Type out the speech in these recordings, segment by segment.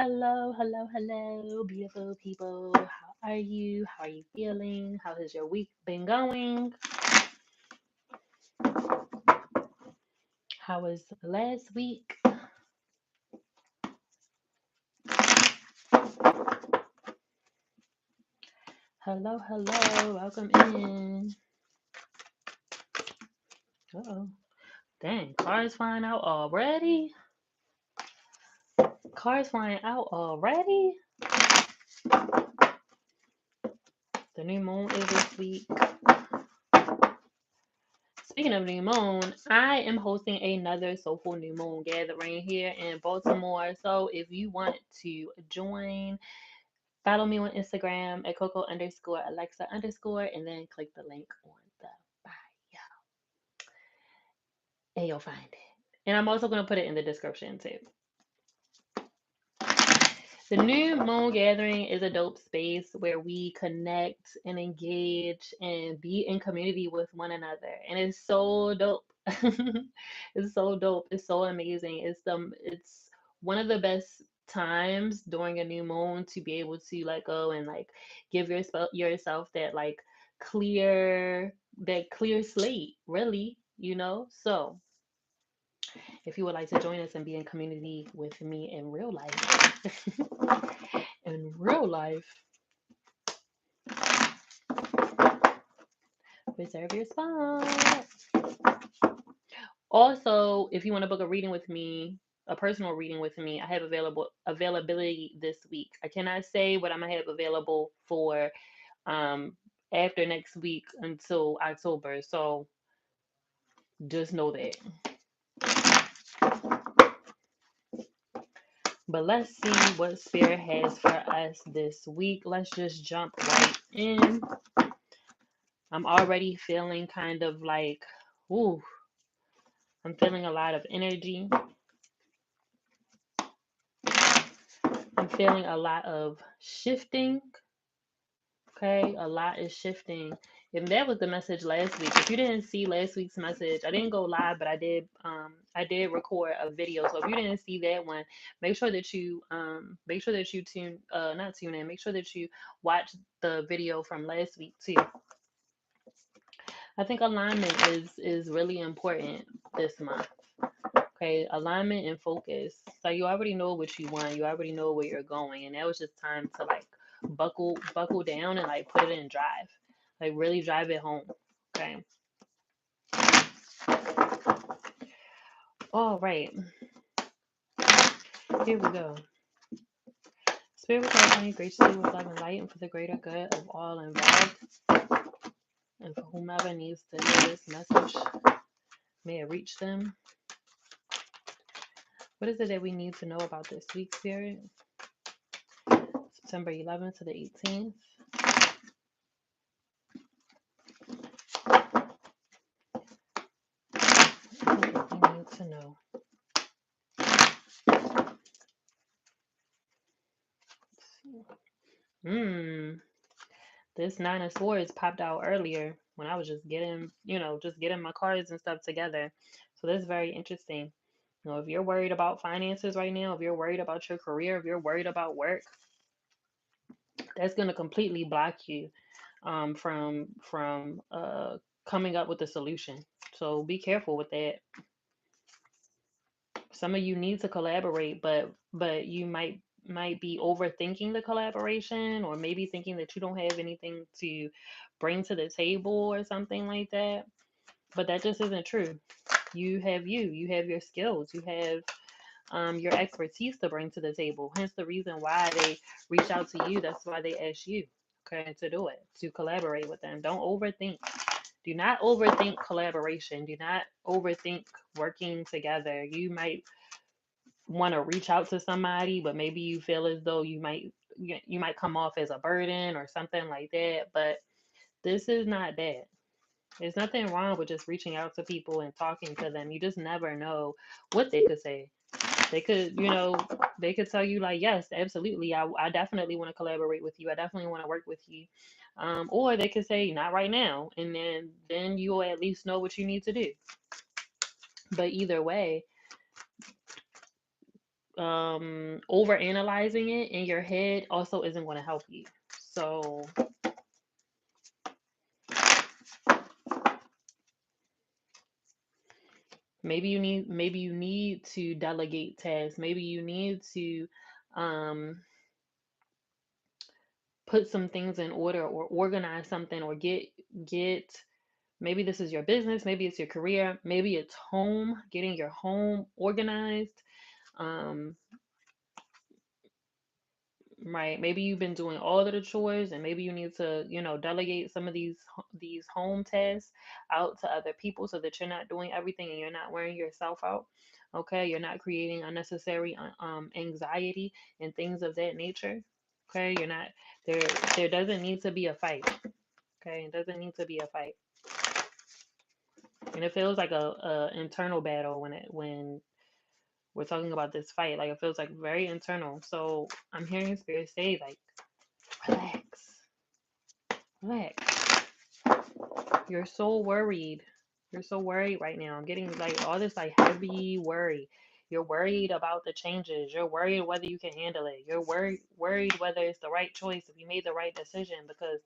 Hello, hello, hello, beautiful people. How are you? How are you feeling? How has your week been going? How was last week? Hello, hello, welcome in. Uh-oh. Dang, cars flying out already? Cars flying out already? The new moon is this week. Speaking of new moon, I am hosting another Soulful New Moon Gathering here in Baltimore. So if you want to join, follow me on Instagram at Coco underscore Alexa underscore and then click the link on the bio and you'll find it. And I'm also going to put it in the description too. The New Moon Gathering is a dope space where we connect and engage and be in community with one another. And it's so dope. It's so dope. It's so amazing. It's one of the best times during a new moon to be able to let go and like give yourself that clear slate, really, So if you would like to join us and be in community with me in real life, in real life, reserve your spot. Also, if you want to book a reading with me, a personal reading with me, I have availability this week. I cannot say what I'm gonna have available for um after next week until October. So just know that. But let's see what Spirit has for us this week. Let's just jump right in. I'm already feeling kind of like, ooh, I'm feeling a lot of energy. I'm feeling a lot of shifting. Okay, a lot is shifting. And that was the message last week. If you didn't see last week's message, I didn't go live, but I did record a video. So if you didn't see that one, make sure that you not tune in, make sure that you watch the video from last week too. I think alignment is really important this month. Okay, alignment and focus. So you already know what you want. You already know where you're going, and that was just time to like buckle down and like put it in drive, like really drive it home. Okay. All right. Here we go. Spirit will guide me graciously with love and light, and for the greater good of all involved, and for whomever needs to hear this message, may it reach them. What is it that we need to know about this week, Spirit? September 11th to the 18th. What we need to know. This Nine of Swords popped out earlier when I was just getting my cards and stuff together. So that's very interesting. If you're worried about finances right now, if you're worried about your career, if you're worried about work, that's going to completely block you from coming up with a solution. So be careful with that. Some of you need to collaborate, but you might be overthinking the collaboration, or maybe thinking that you don't have anything to bring to the table or something like that. But that just isn't true. You have your skills, you have your expertise to bring to the table. Hence the reason why they reach out to you. That's why they ask you, okay, to do it, to collaborate with them. Don't overthink. Do not overthink collaboration. Do not overthink working together. You might want to reach out to somebody, but maybe you feel as though you might come off as a burden or something like that. But this is not that. There's nothing wrong with just reaching out to people and talking to them. You just never know what they could say. They could tell you like, yes, absolutely, I definitely want to collaborate with you. I definitely want to work with you. Or they could say not right now, and then you'll at least know what you need to do. But either way, over analyzing it in your head also isn't going to help you. So maybe you need to delegate tasks. Maybe you need to um put some things in order or organize something or get maybe this is your business, maybe it's your career, maybe it's home, getting your home organized. Um right, maybe you've been doing all of the chores and maybe you need to, delegate some of these home tasks out to other people so that you're not doing everything and you're not wearing yourself out. Okay, you're not creating unnecessary anxiety and things of that nature. Okay, you're not there. There doesn't need to be a fight. Okay, it doesn't need to be a fight, and it feels like a internal battle when we're talking about this fight. Like it feels like very internal. So I'm hearing spirit say like, relax, relax. You're so worried. You're so worried right now. I'm getting like all this like heavy worry. You're worried about the changes. You're worried whether you can handle it. You're worried whether it's the right choice, if you made the right decision because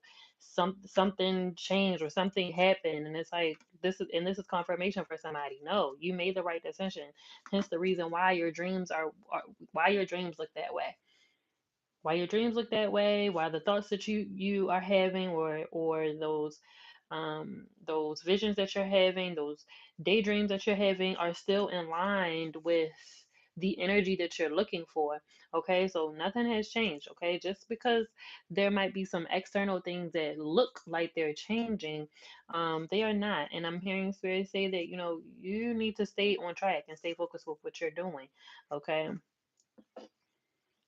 something changed or something happened and it's like this is confirmation for somebody. No, you made the right decision. Hence the reason why your dreams are why your dreams look that way. Why your dreams look that way, why the thoughts that you are having or those visions that you're having, those daydreams that you're having are still in line with the energy that you're looking for. Okay, so nothing has changed. Okay, just because there might be some external things that look like they're changing, they are not. And I'm hearing spirit say that you need to stay on track and stay focused with what you're doing. Okay,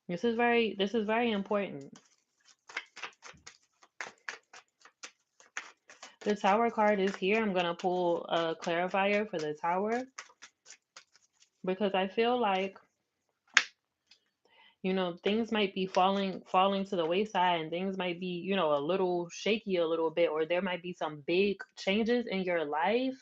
this is very important. The Tower card is here. I'm gonna pull a clarifier for the Tower because I feel like things might be falling to the wayside and things might be a little shaky a little bit, or there might be some big changes in your life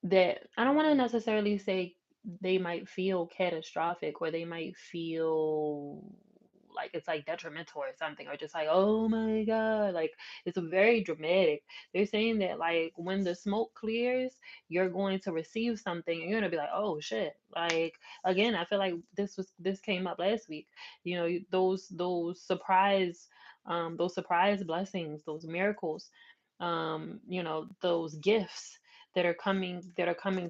that I don't want to necessarily say they might feel catastrophic or they might feel like it's like detrimental or something, or just like, oh my god, like it's very dramatic. They're saying that like when the smoke clears, you're going to receive something and you're going to be like, oh shit. Like again, I feel like this came up last week. Those surprise blessings, those miracles, those gifts that are coming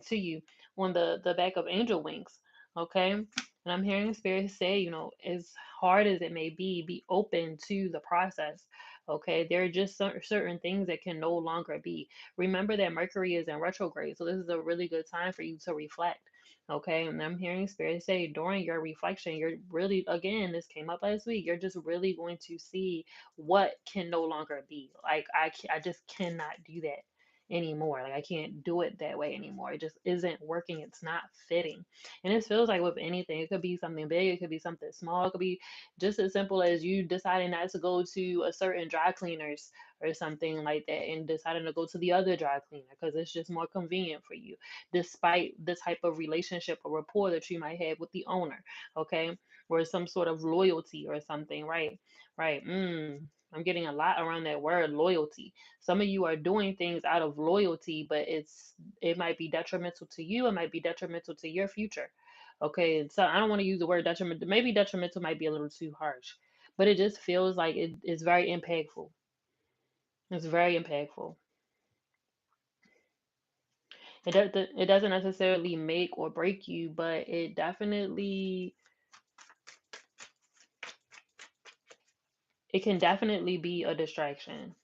to you on the back of angel wings. Okay, and I'm hearing spirit say, as hard as it may be open to the process. Okay, there are just certain things that can no longer be. Remember that Mercury is in retrograde, so this is a really good time for you to reflect. Okay, and I'm hearing spirit say during your reflection, you're really, again, this came up last week, you're just really going to see what can no longer be. Like I just cannot do that anymore. Like I can't do it that way anymore. It just isn't working. It's not fitting. And it feels like with anything, it could be something big, it could be something small, it could be just as simple as you deciding not to go to a certain dry cleaners or something like that and deciding to go to the other dry cleaner because it's just more convenient for you, despite the type of relationship or rapport that you might have with the owner. Okay, or some sort of loyalty or something. Right, right. I'm getting a lot around that word loyalty. Some of you are doing things out of loyalty, but it might be detrimental to you. It might be detrimental to your future. Okay, and so I don't want to use the word detrimental. Maybe detrimental might be a little too harsh, but it just feels like it's very impactful. It's very impactful. It doesn't necessarily make or break you, but it can definitely be a distraction.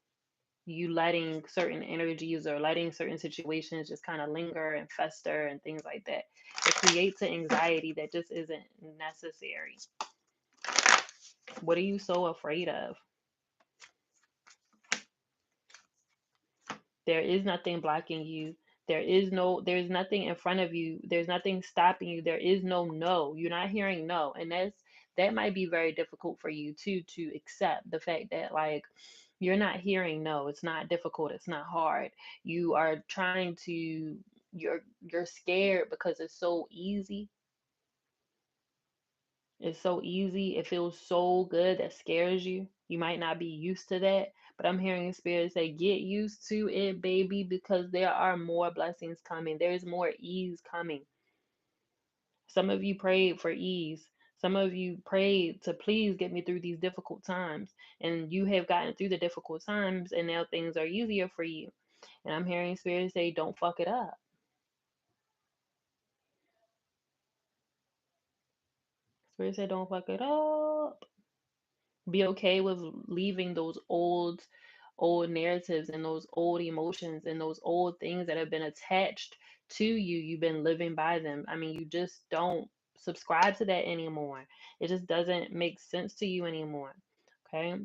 You letting certain energies or letting certain situations just kind of linger and fester and things like that. It creates an anxiety that just isn't necessary. What are you so afraid of? There is nothing blocking you. There's nothing in front of you. There's nothing stopping you. There is no. You're not hearing no. And that might be very difficult for you too, to accept the fact that like you're not hearing no. It's not difficult. It's not hard. You are trying to you're scared because it's so easy. It's so easy. It feels so good that scares you. You might not be used to that, but I'm hearing Spirit say, get used to it, baby, because there are more blessings coming. There's more ease coming. Some of you prayed for ease. Some of you prayed to please get me through these difficult times. And you have gotten through the difficult times, and now things are easier for you. And I'm hearing Spirit say, don't fuck it up. Spirit said, don't fuck it up. Be okay with leaving those old narratives and those old emotions and those old things that have been attached to you. You've been living by them. I mean, you just don't subscribe to that anymore. It just doesn't make sense to you anymore. Okay?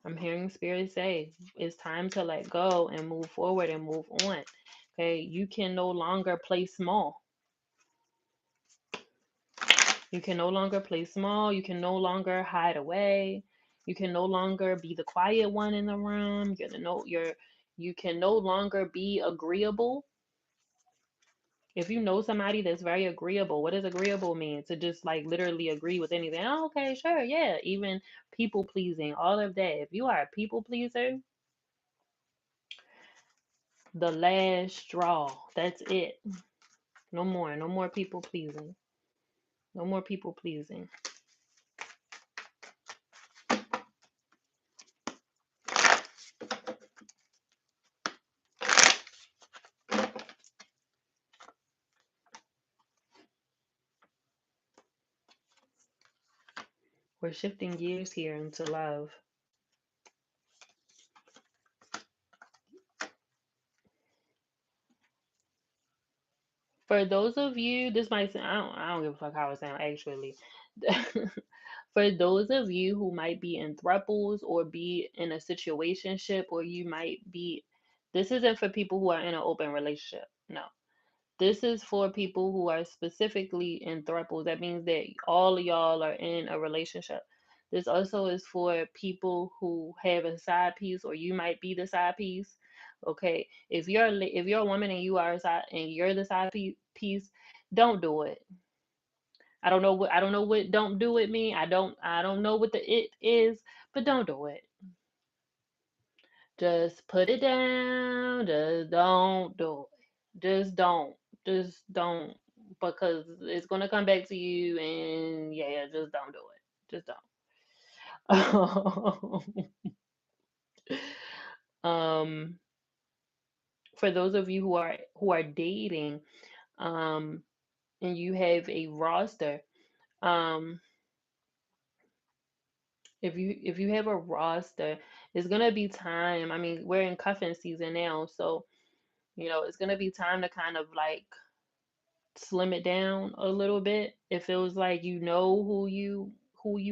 I'm hearing Spirit say it's time to let go and move forward and move on. Okay? You can no longer play small. You can no longer play small. You can no longer hide away. You can no longer be the quiet one in the room. You can no longer be agreeable. If you know somebody that's very agreeable, what does agreeable mean? To just like literally agree with anything. Oh, okay, sure, yeah. Even people pleasing, all of that. If you are a people pleaser, the last straw. That's it. No more. No more people pleasing. No more people pleasing. We're shifting gears here into love. For those of you, this might sound, I don't give a fuck how it sounds actually. For those of you who might be in thruples or be in a situationship, or you might be, this isn't for people who are in an open relationship. No. This is for people who are specifically in thruples. That means that all of y'all are in a relationship. This also is for people who have a side piece, or you might be the side piece. Okay, if you're a woman and you are a side and you're the side piece, don't do it. I don't know what don't do it mean. I don't know what the it is, but don't do it. Just put it down. Just don't do it. Just don't. Just don't. Because it's gonna come back to you, and yeah, just don't do it. Just don't. um, for those of you who are dating, um, and you have a roster, um, if you have a roster, it's gonna be time. I mean, we're in cuffing season now, so it's gonna be time to kind of like slim it down a little bit. It feels like you know who you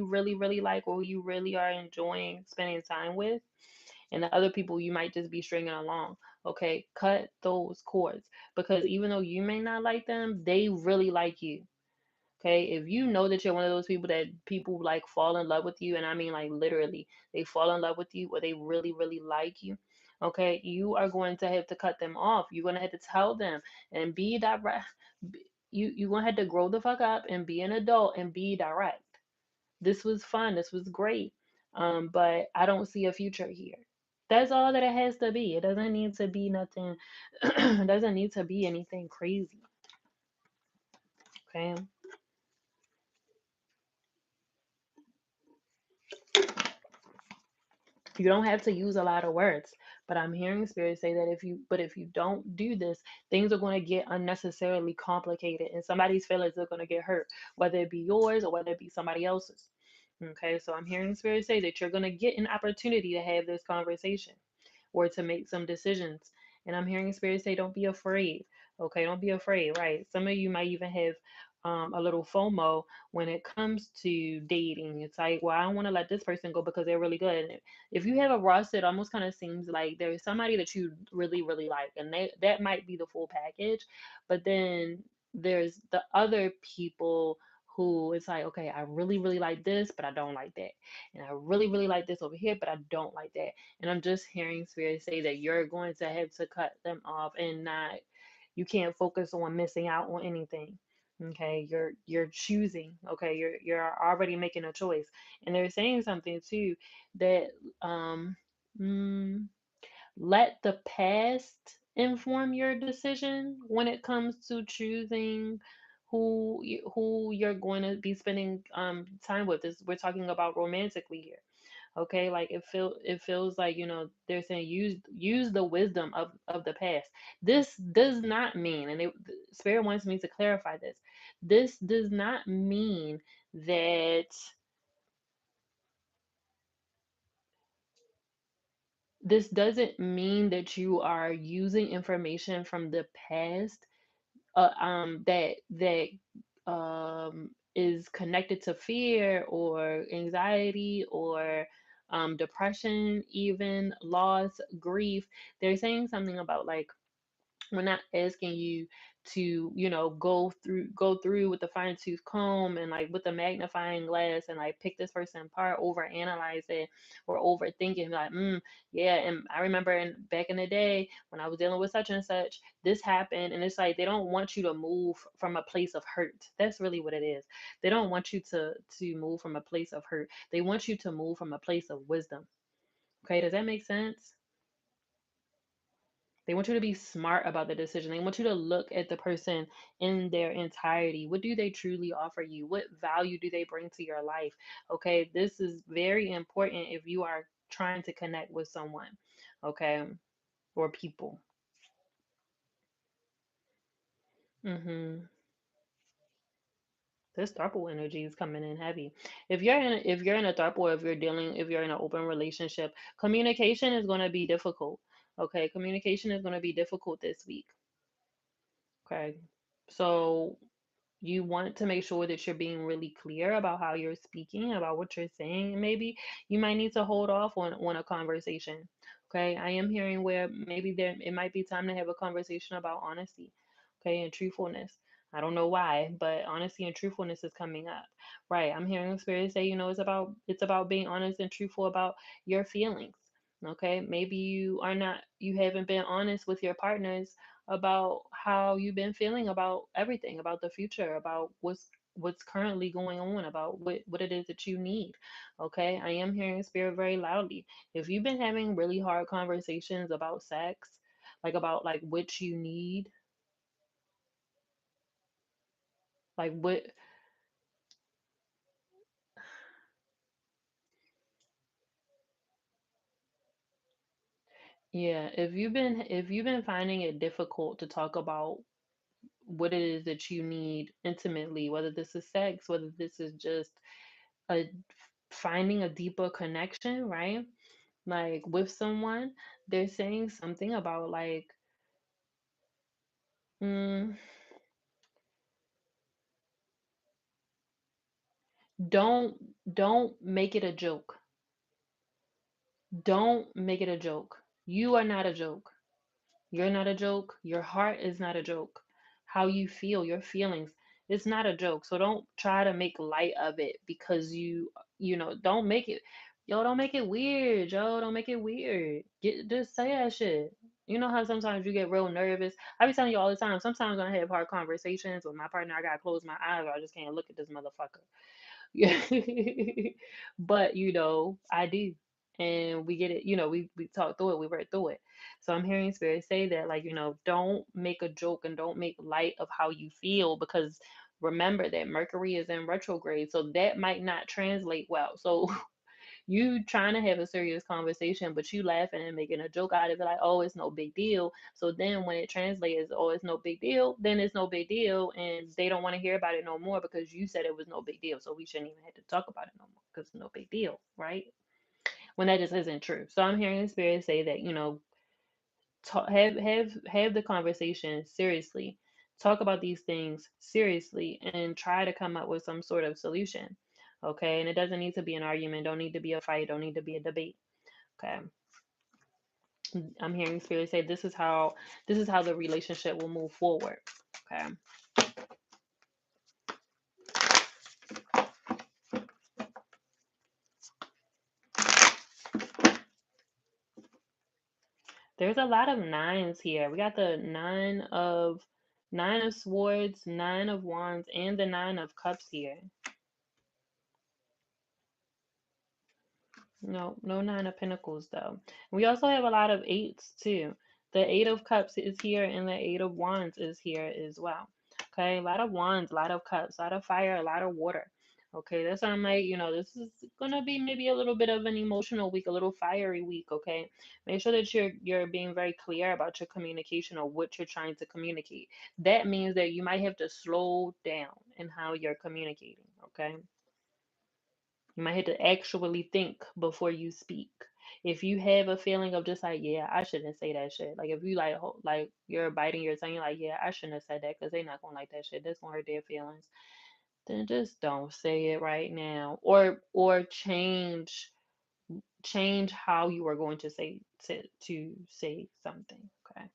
really really like, or who you really are enjoying spending time with, and the other people you might just be stringing along. Okay, cut those cords, because even though you may not like them, they really like you. Okay, if you know that you're one of those people that people like fall in love with you, and I mean like literally, they fall in love with you, or they really, really like you, okay, you are going to have to cut them off. You're going to have to tell them and be direct. You're going to have to grow the fuck up and be an adult and be direct. This was fun. This was great. But I don't see a future here. That's all that it has to be. It doesn't need to be nothing, it doesn't need to be anything crazy. Okay. You don't have to use a lot of words, but I'm hearing spirit say that if you don't do this, things are going to get unnecessarily complicated, and somebody's feelings are going to get hurt, whether it be yours or whether it be somebody else's. Okay, so I'm hearing spirit say that you're going to get an opportunity to have this conversation or to make some decisions. And I'm hearing spirit say, don't be afraid. Okay, don't be afraid, right? Some of you might even have a little FOMO when it comes to dating. It's like, well, I don't want to let this person go because they're really good. And if you have a roster, it almost kind of seems like there's somebody that you really, really like, and that might be the full package. But then there's the other people who it's like, okay, I really, really like this, but I don't like that. And I really, really like this over here, but I don't like that. And I'm just hearing spirit say that you're going to have to cut them off, and not, you can't focus on missing out on anything. Okay, you're choosing. Okay, you're already making a choice, and they're saying something too that um. mm, let the past inform your decision when it comes to choosing who you're going to be spending time with. This we're talking about romantically here. Okay, like it feels like, they're saying use the wisdom of the past. This does not mean, and Spirit wants me to clarify this. This does not mean that this doesn't mean that you are using information from the past that is connected to fear or anxiety or depression, even loss, grief. They're saying something about like we're not asking you to, go through with the fine tooth comb and like with the magnifying glass and like pick this person apart, over analyze it or overthinking like, yeah, and I remember back in the day when I was dealing with such and such, this happened. And it's like they don't want you to move from a place of hurt. That's really what it is. They don't want you to move from a place of hurt. They want you to move from a place of wisdom. Okay, does that make sense? They want you to be smart about the decision. They want you to look at the person in their entirety. What do they truly offer you? What value do they bring to your life? Okay, this is very important if you are trying to connect with someone, okay, or people. Mm-hmm. This throuple energy is coming in heavy. If you're in a throuple, if you're in an open relationship, communication is going to be difficult. Okay, communication is going to be difficult this week. Okay, so you want to make sure that you're being really clear about how you're speaking, about what you're saying. Maybe you might need to hold off on a conversation. Okay, I am hearing where maybe there it might be time to have a conversation about honesty, okay, and truthfulness. I don't know why, but honesty and truthfulness is coming up. Right. I'm hearing spirit say, it's about being honest and truthful about your feelings. Okay. Maybe you haven't been honest with your partners about how you've been feeling about everything, about the future, about what's currently going on, about what it is that you need. Okay, I am hearing spirit very loudly. If you've been having really hard conversations about sex, like about like what you need, like what, yeah, if you've been finding it difficult to talk about what it is that you need intimately, whether this is sex, whether this is just a finding a deeper connection, right? Like with someone, they're saying something about like, mm, don't don't make it a joke. Don't make it a joke. You are not a joke. You're not a joke. Your heart is not a joke. How you feel, your feelings, it's not a joke. So don't try to make light of it because don't make it, don't make it weird, yo. Don't make it weird. Just say that shit. You know how sometimes you get real nervous? I be telling you all the time, sometimes when I have hard conversations with my partner, I gotta close my eyes or I just can't look at this motherfucker. Yeah. But I do. And we get it, we talk through it, we work through it. So I'm hearing spirit say that, like, don't make a joke and don't make light of how you feel, because remember that Mercury is in retrograde. So that might not translate well. So you trying to have a serious conversation, but you laughing and making a joke out of it, like, oh, it's no big deal. So then when it translates, oh, it's no big deal, then it's no big deal, and they don't want to hear about it no more because you said it was no big deal. So we shouldn't even have to talk about it no more because it's no big deal, right? When that just isn't true. So I'm hearing the spirit say that, have the conversation seriously. Talk about these things seriously and try to come up with some sort of solution. Okay, and it doesn't need to be an argument, don't need to be a fight, don't need to be a debate. Okay, I'm hearing spirit say this is how the relationship will move forward. Okay, there's a lot of nines here. We got the nine of Nine of Swords, Nine of Wands, and the Nine of Cups here. No, no Nine of Pentacles though. We also have a lot of eights too. The Eight of Cups is here and the Eight of Wands is here as well. Okay, a lot of wands, a lot of cups, a lot of fire, a lot of water. Okay, that's why I'm like, this is gonna be maybe a little bit of an emotional week, a little fiery week. Okay, make sure that you're being very clear about your communication or what you're trying to communicate. That means that you might have to slow down in how you're communicating. Okay, you might have to actually think before you speak. If you have a feeling of just like, yeah, I shouldn't say that shit. Like if you like, like you're biting your tongue, you're like, yeah, I shouldn't have said that because they're not gonna like that shit. That's gonna hurt their feelings. Then just don't say it right now, or change how you are going to to say something. Okay,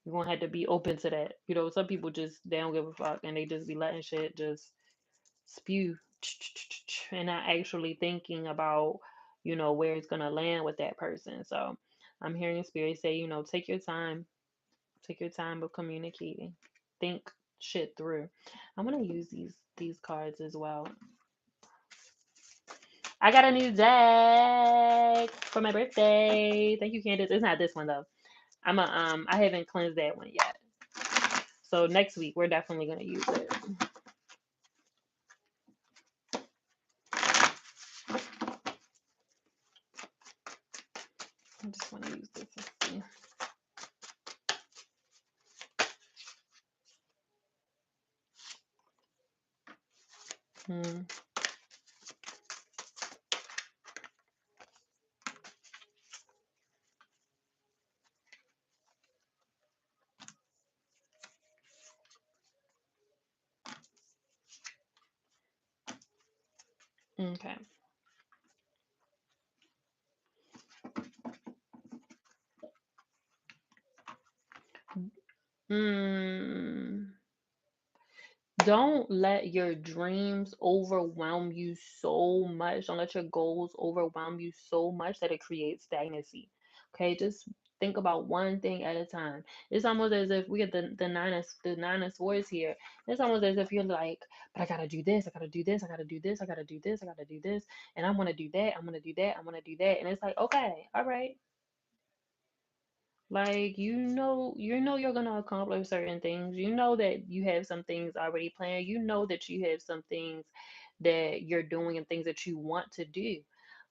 you're gonna have to be open to that. Some people just they don't give a fuck and they just be letting shit just spew and not actually thinking about where it's going to land with that person. So I'm hearing spirit say, take your time of communicating, think shit through. I'm going to use these cards as well. I got a new deck for my birthday. Thank you, Candace. It's not this one though. I haven't cleansed that one yet, so next week we're definitely going to use it. I just want to use this and see. Hmm. Okay. Hmm. Don't let your dreams overwhelm you so much. Don't let your goals overwhelm you so much that it creates stagnancy. Okay, just think about one thing at a time. It's almost as if we get the nine of swords here. It's almost as if you're like, but I gotta do this, I gotta do this, I gotta do this, I gotta do this, I gotta do this, and I'm gonna do that, I'm gonna do that, I'm gonna do that. And it's like, okay, all right, like you're gonna accomplish certain things. You know that you have some things already planned. You know that you have some things that you're doing and things that you want to do.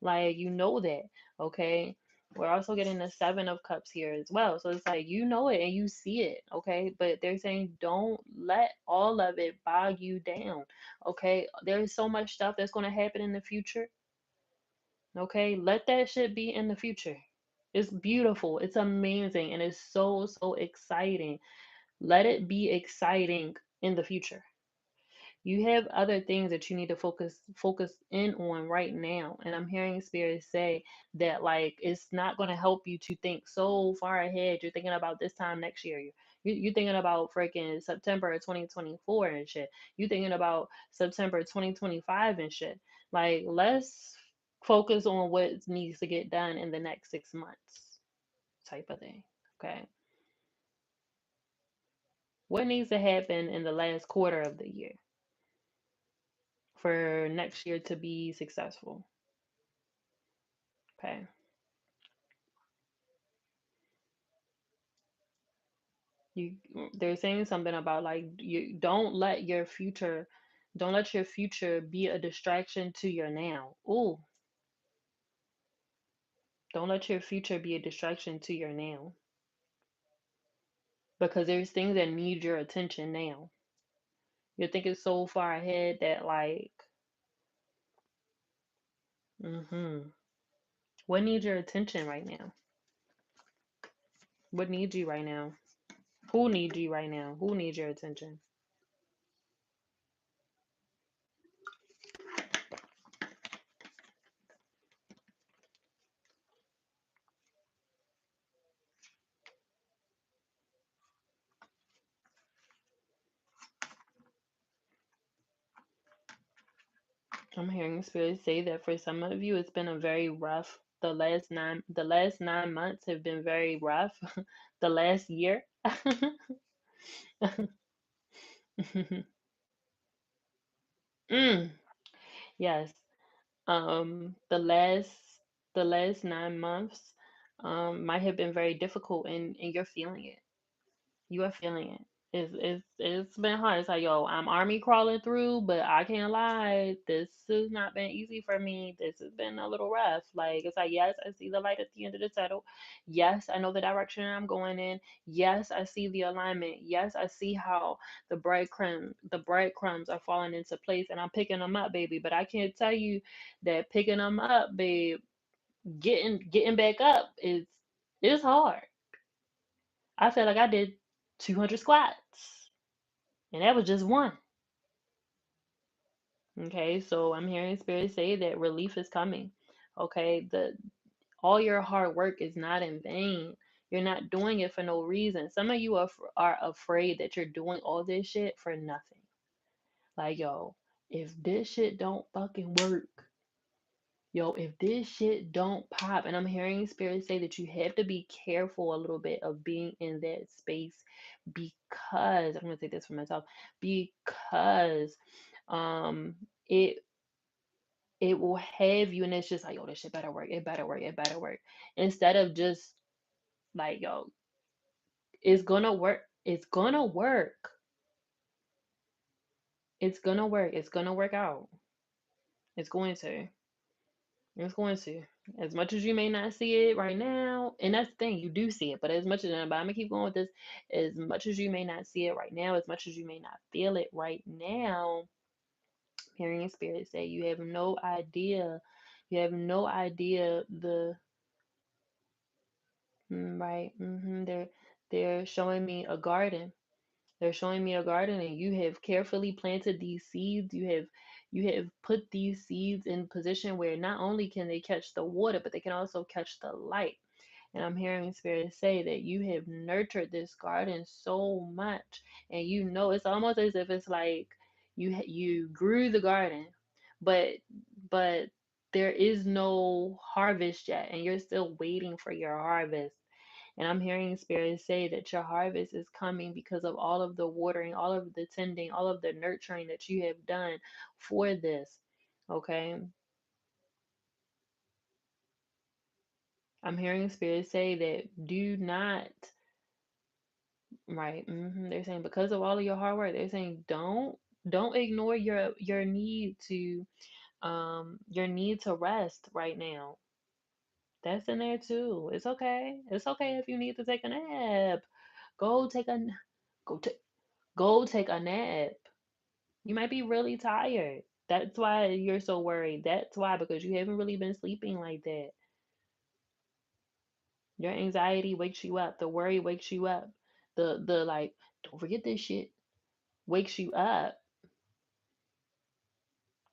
Like you know that, okay? We're also getting the seven of cups here as well. So it's like you know it and you see it, okay? But they're saying don't let all of it bog you down. Okay? There's so much stuff that's gonna happen in the future. Okay, let that shit be in the future. It's beautiful, it's amazing, and it's so, so exciting. Let it be exciting in the future. You have other things that you need to focus in on right now. And I'm hearing spirit say that like it's not going to help you to think so far ahead. You're thinking about this time next year. You're thinking about freaking September 2024 and shit. You're thinking about September 2025 and shit. Like let's focus on what needs to get done in the next 6 months type of thing. Okay. What needs to happen in the last quarter of the year for next year to be successful? Okay. You they're saying something about like you don't let your future be a distraction to your now. Ooh, don't let your future be a distraction to your now. Because there's things that need your attention now. You're thinking so far ahead that like mhm. What needs your attention right now? What needs you right now? Who needs you right now? Who needs your attention? I'm hearing spirit say that for some of you, it's been a very rough. The last 9 months have been very rough. The last year, Mm, yes. The last 9 months might have been very difficult, and you're feeling it. You are feeling it. It's been hard. It's like, yo, I'm army crawling through, but I can't lie. This has not been easy for me. This has been a little rough. Like, it's like, yes, I see the light at the end of the tunnel. Yes, I know the direction I'm going in. Yes, I see the alignment. Yes, I see how the breadcrumbs are falling into place, and I'm picking them up, baby. But I can't tell you that picking them up, babe, getting back up is hard. I feel like I did 200 squats, and that was just one. Okay, so I'm hearing spirit say that relief is coming. Okay, the all your hard work is not in vain. You're not doing it for no reason. Some of you are afraid that you're doing all this shit for nothing. Like, yo, if this shit don't fucking work, yo, if this shit don't pop, and I'm hearing spirit say that you have to be careful a little bit of being in that space, because I'm gonna take this for myself, because um it it will have you, and it's just like, yo, this shit better work, it better work, it better work. Instead of just like, yo, it's gonna work, it's gonna work, it's gonna work, it's gonna work out. It's going to. It's going to. As much as you may not see it right now, and that's the thing, you do see it, but as much as, but I'm gonna keep going with this, as much as you may not see it right now, as much as you may not feel it right now, hearing spirit say you have no idea. You have no idea the right. They're showing me a garden. They're showing me a garden, and you have carefully planted these seeds. You have put these seeds in position where not only can they catch the water, but they can also catch the light. And I'm hearing spirit say that you have nurtured this garden so much, and it's almost as if it's like you grew the garden, but but there is no harvest yet, and you're still waiting for your harvest. And I'm hearing spirit say that your harvest is coming because of all of the watering, all of the tending, all of the nurturing that you have done for this. Okay. I'm hearing spirit say that do not, right. They're saying because of all of your hard work, they're saying don't ignore your need to rest right now. That's in there too. It's okay. It's okay if you need to take a nap. Go take a go take go take a nap. You might be really tired. That's why you're so worried. That's why, because you haven't really been sleeping like that. Your anxiety wakes you up. The worry wakes you up. The like, don't forget this shit wakes you up.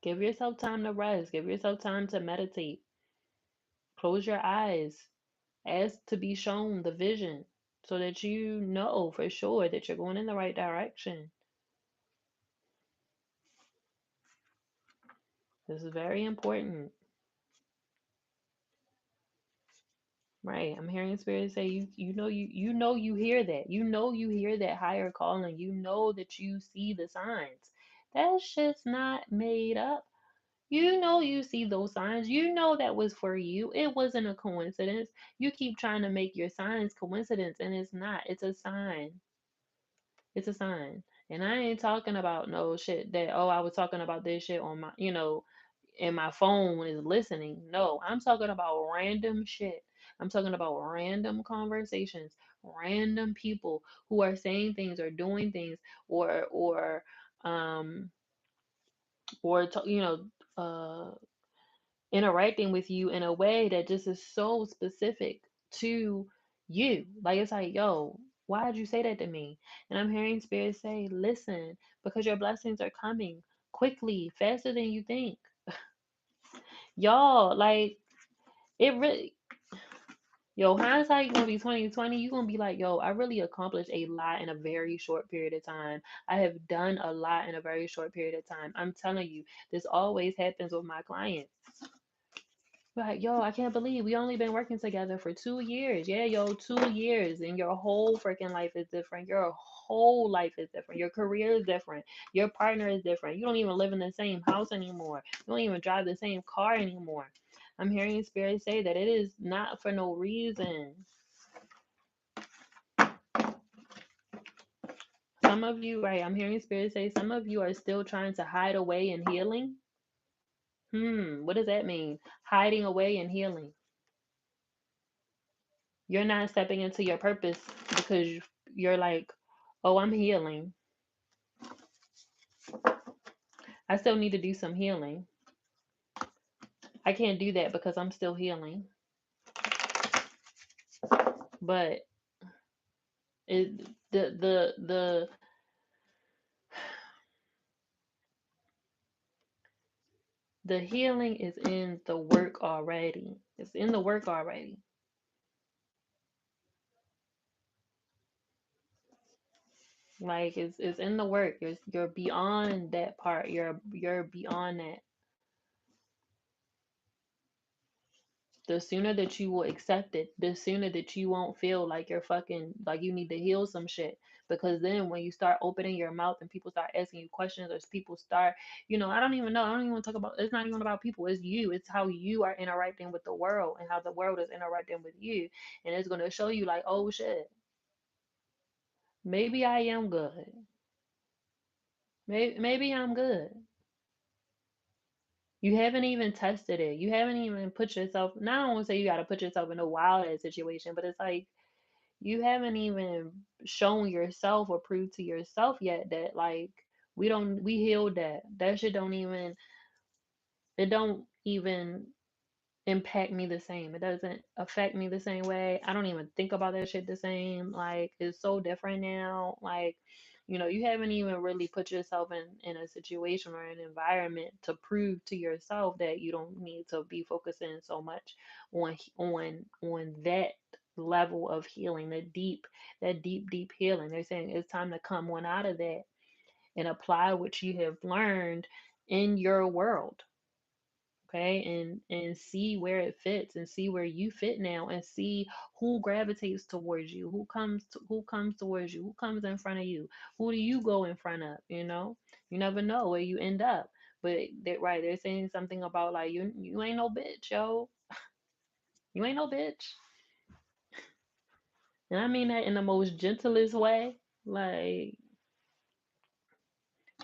Give yourself time to rest. Give yourself time to meditate. Close your eyes. Ask to be shown the vision so that you know for sure that you're going in the right direction. This is very important. Right. I'm hearing spirit say you hear that. You hear that higher calling. You know that you see the signs. That's just not made up. You see those signs. You know that was for you. It wasn't a coincidence. You keep trying to make your signs coincidence, and it's not. It's a sign. It's a sign. And I ain't talking about no shit that, oh, I was talking about this shit on my, and my phone is listening. No, I'm talking about random shit. I'm talking about random conversations, random people who are saying things or doing things, or um uh interacting with you in a way that just is so specific to you. Like, it's like, yo, why did you say that to me? And I'm hearing spirit say, listen, because your blessings are coming quickly, faster than you think. Y'all, like, it really, yo, hindsight gonna be 2020. You gonna be like, yo, I really accomplished a lot in a very short period of time. I have done a lot in a very short period of time. I'm telling you, this always happens with my clients. Like, yo, I can't believe we only been working together for 2 years. Yeah, yo, 2 years, and your whole freaking life is different. Your whole life is different. Your career is different. Your partner is different. You don't even live in the same house anymore. You don't even drive the same car anymore. I'm hearing spirit say that it is not for no reason. Some of you, right, I'm hearing spirit say some of you are still trying to hide away in healing. What does that mean? Hiding away and healing. You're not stepping into your purpose because you're like, oh, I'm healing. I still need to do some healing. I can't do that because I'm still healing. But it the healing is in the work already. It's in the work already. Like it's in the work. You're beyond that part. You're beyond that. The sooner that you will accept it, the sooner that you won't feel like you're fucking like you need to heal some shit. Because then when you start opening your mouth and people start asking you questions or people start, I don't even know. I don't even want to talk about it's not even about people. It's you. It's how you are interacting with the world and how the world is interacting with you. And it's gonna show you like, oh shit, maybe I am good. Maybe I'm good. You haven't even tested it. You haven't even put yourself. Now I don't want to say you got to put yourself in a wild ass situation, but it's like you haven't even shown yourself or proved to yourself yet that like we healed that shit don't even it don't even impact me the same. It doesn't affect me the same way. I don't even think about that shit the same. Like it's so different now. Like, you haven't even really put yourself in a situation or an environment to prove to yourself that you don't need to be focusing so much on that level of healing, that deep healing. They're saying it's time to come one out of that and apply what you have learned in your world, okay, and see where it fits and see where you fit now and see who gravitates towards you, who comes towards you, who comes in front of you, who do you go in front of. You never know where you end up. But they're saying something about like you ain't no bitch, yo. You ain't no bitch. And I mean that in the most gentlest way. Like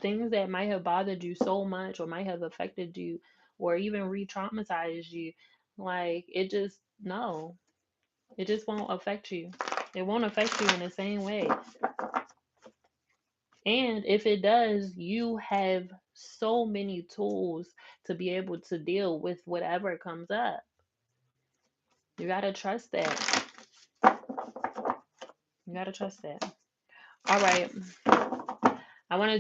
things that might have bothered you so much or might have affected you or even re-traumatized you, like it just no, it just won't affect you. It won't affect you in the same way. And if it does, you have so many tools to be able to deal with whatever comes up. You gotta trust that. You gotta trust that. All right. I'm gonna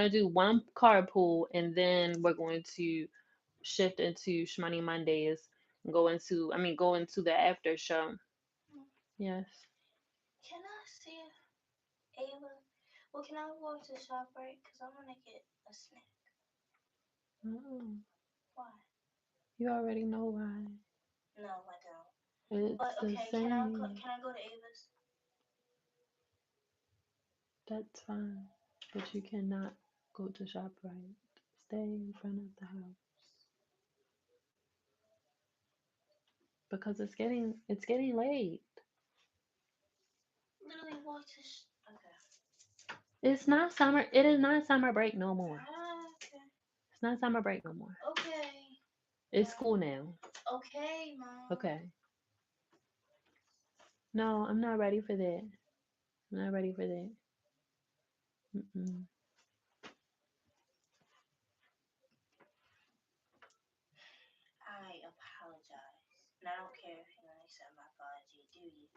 do one card pull and then we're going to shift into Schmoney Mondays and go into the after show. Yes. Can I see Ava? Well, can I walk to ShopRite? Because I want to get a snack. Oh, Why? you already know why. No, I don't. It's But the okay, same. can I go to Ava's? That's fine. But you cannot go to ShopRite. Stay in front of the house. Because it's getting late. Literally walk to. Okay. It's not summer. It is not summer break no more. Okay. It's not summer break no more. Okay. It's school now. Okay, Mom. Okay. No, I'm not ready for that. I'm not ready for that. Mm-mm. I apologize. And I don't care if you're going to accept my apology, do you?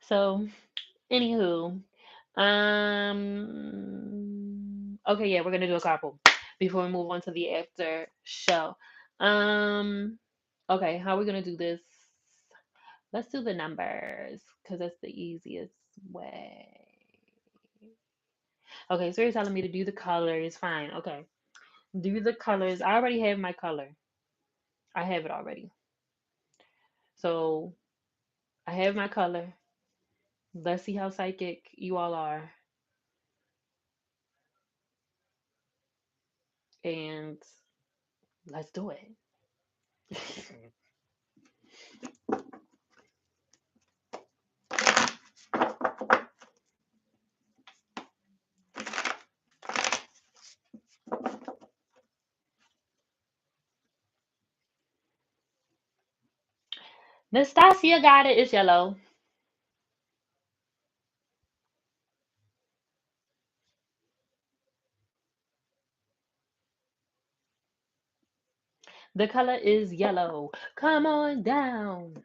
So, anywho, okay, yeah, we're gonna do a carpool before we move on to the after show. Um, okay, how are we gonna do this? Let's do the numbers because that's the easiest way. Okay, so you're telling me to do the colors. Fine. Okay. Do the colors. I already have my color. I have it already. So I have my color. Let's see how psychic you all are. And let's do it. Nastasia got it. It's yellow. The color is yellow. Come on down.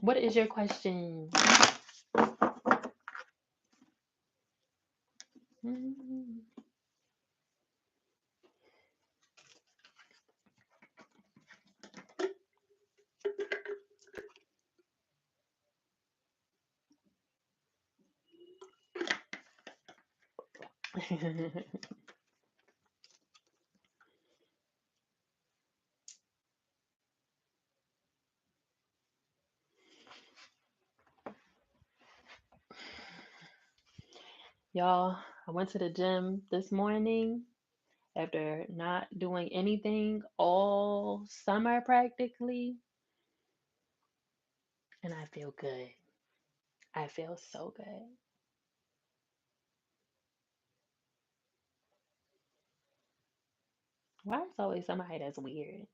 What is your question? Y'all, I went to the gym this morning after not doing anything all summer practically, and I feel good. I feel so good. Why is always somebody that's weird?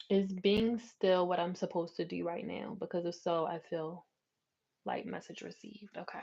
Is being still what I'm supposed to do right now? Because if so, I feel like message received. Okay.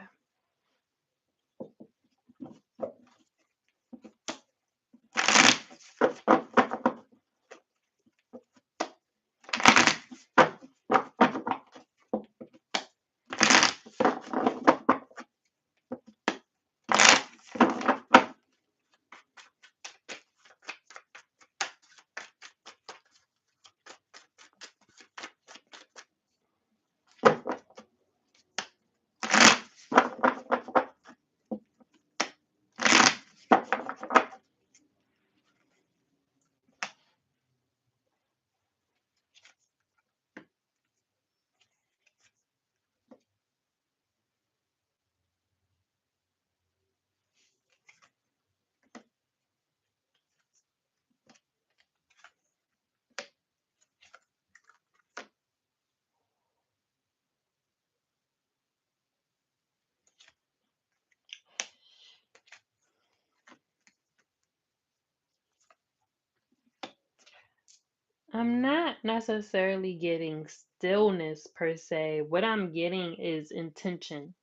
I'm not necessarily getting stillness per se. What I'm getting is intention.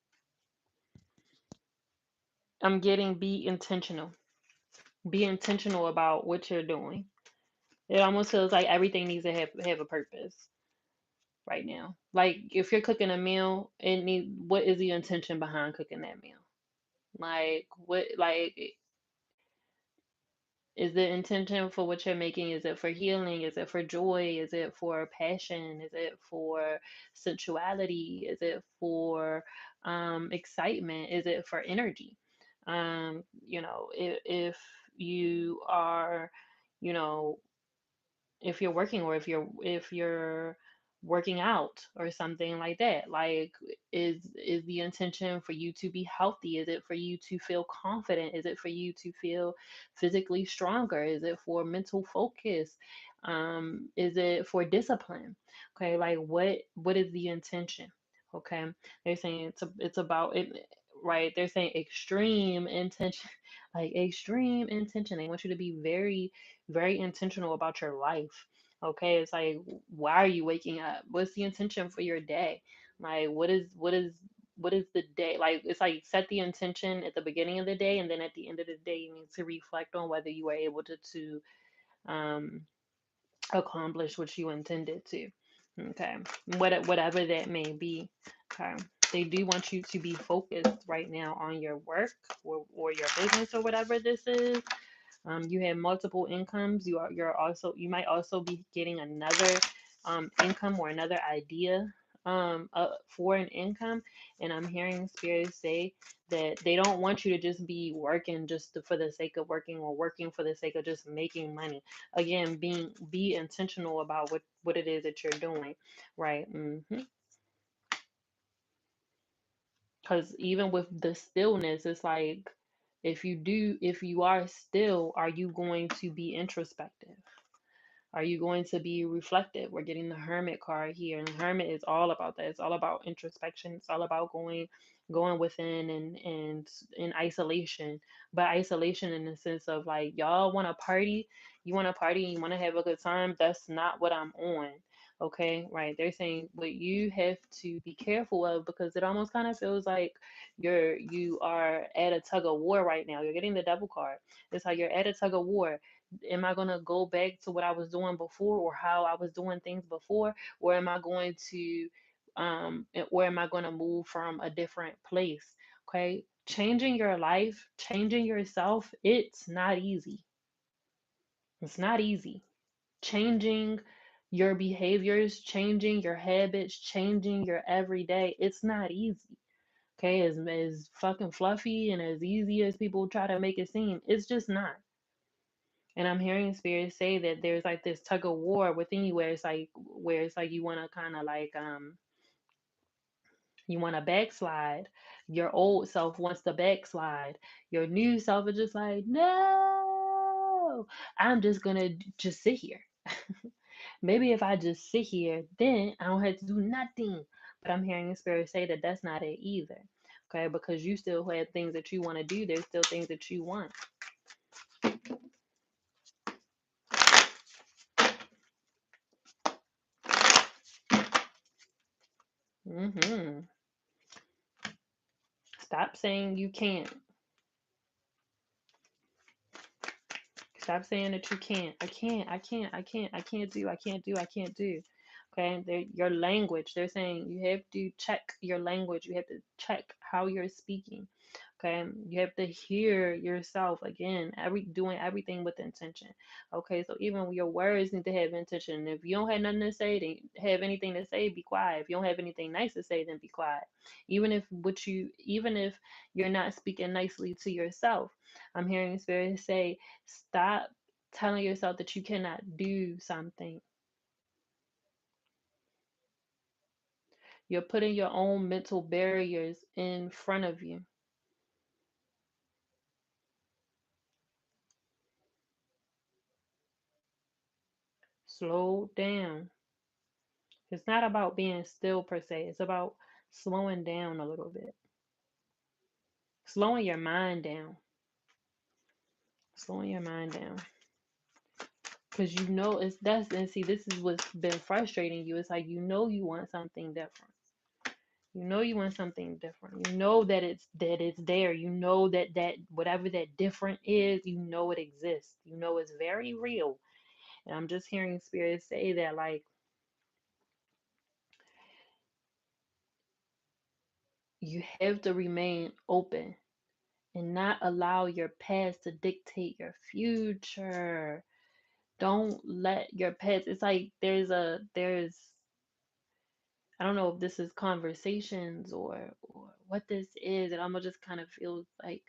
I'm getting be intentional. Be intentional about what you're doing. It almost feels like everything needs to have a purpose right now. Like if you're cooking a meal, what is the intention behind cooking that meal? Like what like is the intention for what you're making? Is it for healing? Is it for joy? Is it for passion? Is it for sensuality? Is it for excitement? Is it for energy? If you are, you know, if you're working or if you're working out or something like that, like is the intention for you to be healthy? Is it for you to feel confident? Is it for you to feel physically stronger? Is it for mental focus? Is it for discipline? Okay, like what is the intention? Okay, they're saying it's about it, right? They're saying extreme intention, like extreme intention. They want you to be very, very intentional about your life. Okay, it's like, why are you waking up? What's the intention for your day? Like, what is the day? Like, it's like set the intention at the beginning of the day, and then at the end of the day, you need to reflect on whether you were able to um, accomplish what you intended to. Okay, whatever that may be. Okay. They do want you to be focused right now on your work, or your business, or whatever this is. You have multiple incomes. You might also be getting another income, or another idea for an income. And I'm hearing spirits say that they don't want you to just be working just for the sake of working, or working for the sake of just making money. Again, be intentional about what it is that you're doing, right? Because even with the stillness, it's like, if you are still, are you going to be introspective? Are you going to be reflective? We're getting the Hermit card here, and the Hermit is all about that. It's all about introspection. It's all about going within, and in isolation. But isolation in the sense of, like, y'all want to party, you want to party, and you want to have a good time. That's not what I'm on. Okay, right? They're saying what you have to be careful of, because it almost kind of feels like you are at a tug of war right now. You're getting the Devil card. It's like you're at a tug of war. Am I going to go back to what I was doing before, or how I was doing things before, or am I going to or am I going to move from a different place? Okay, changing your life, changing yourself, it's not easy. It's not easy. Changing your behaviors, changing your habits, changing your everyday, it's not easy. Okay, as fucking fluffy and as easy as people try to make it seem, it's just not. And I'm hearing spirits say that there's like this tug of war within you, where it's like you want to kind of like you want to backslide. Your old self wants to backslide. Your new self is just like, no, I'm just gonna just sit here. Maybe if I just sit here, then I don't have to do nothing. But I'm hearing spirits say that that's not it either. Okay, because you still have things that you want to do. There's still things that you want. hmm Stop saying you can't. Stop saying that you can't. I can't do. Okay, your language. They're saying you have to check your language. You have to check how you're speaking. Okay, you have to hear yourself again. Doing everything with intention. Okay, so even your words need to have intention. If you don't have nothing to say, then have anything to say, be quiet. If you don't have anything nice to say, then be quiet. Even if you're not speaking nicely to yourself, I'm hearing spirits say, stop telling yourself that you cannot do something. You're putting your own mental barriers in front of you. Slow down. It's not about being still per se, it's about slowing down a little bit, slowing your mind down, slowing your mind down. Because you know it's that's and see, this is what's been frustrating you. It's like you want something different. You want something different. You know that it's there. You know that whatever that different is, you know it exists. You know it's very real. And I'm just hearing spirits say that, like, you have to remain open and not allow your past to dictate your future. Don't let your past, it's like there's I don't know if this is conversations, or what this is. It almost just kind of feels like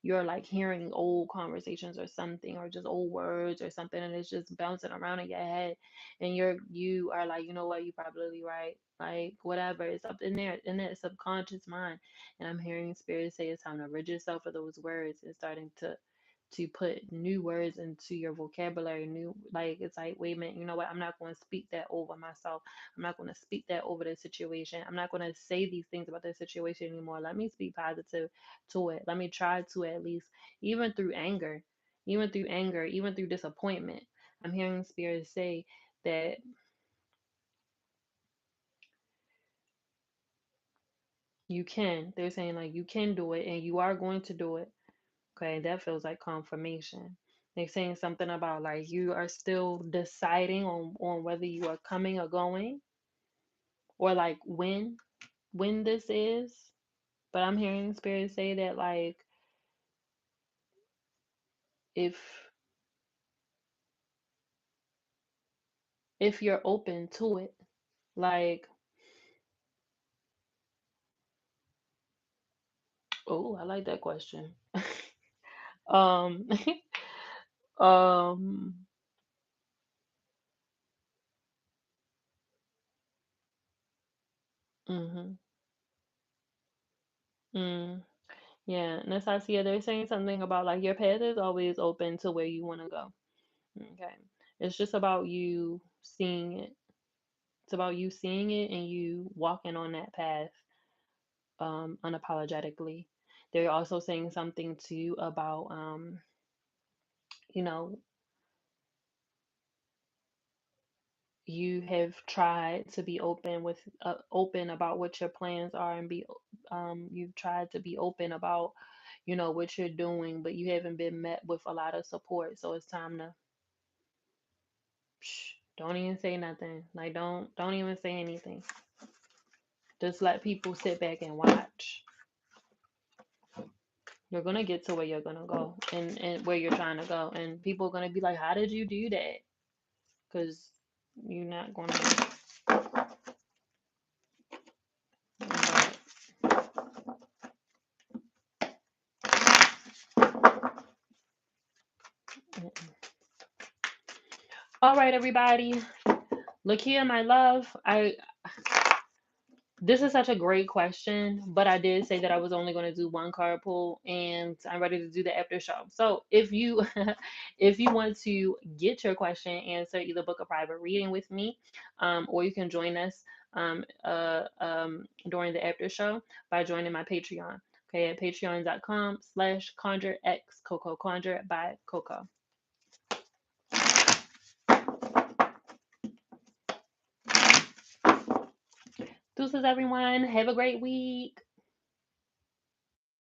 you're like hearing old conversations or something, or just old words or something, and it's just bouncing around in your head, and you are like, you know what, you probably right, like whatever, it's up in that subconscious mind. And I'm hearing spirit say it's time to rid yourself of those words, and starting to put new words into your vocabulary. New, like, it's like, wait a minute, you know what, I'm not going to speak that over myself. I'm not going to speak that over the situation. I'm not going to say these things about the situation anymore. Let me speak positive to it. Let me try to, at least, even through anger, even through disappointment. I'm hearing spirits say that you can. They're saying, like, you can do it, and you are going to do it. Okay, that feels like confirmation. They're saying something about, like, you are still deciding on whether you are coming or going, or like when. when this is, but I'm hearing spirit say that like if you're open to it, like, oh, I like that question. um um mhm. Mm. Yeah, Nastasia, they're saying something about like your path is always open to where you want to go. Okay. It's just about you seeing it. It's about you seeing it and you walking on that path unapologetically. They're also saying something too about you know, you have tried to be open about what your plans are and be you've tried to be open about what you're doing, but you haven't been met with a lot of support. So it's time to don't even say nothing. Like don't even say anything. Just let people sit back and watch. You're gonna get to where you're gonna go and where you're trying to go, and people are gonna be like, "How did you do that?" Because you're not gonna. But, all right, everybody. Look here, my love. This is such a great question, but I did say that I was only going to do one card pull, and I'm ready to do the after show. So if you if you want to get your question answered, either book a private reading with me, or you can join us during the after show by joining my Patreon. Okay, at patreon.com/conjurex Coco Conjure by Coco. Deuces, everyone. Have a great week.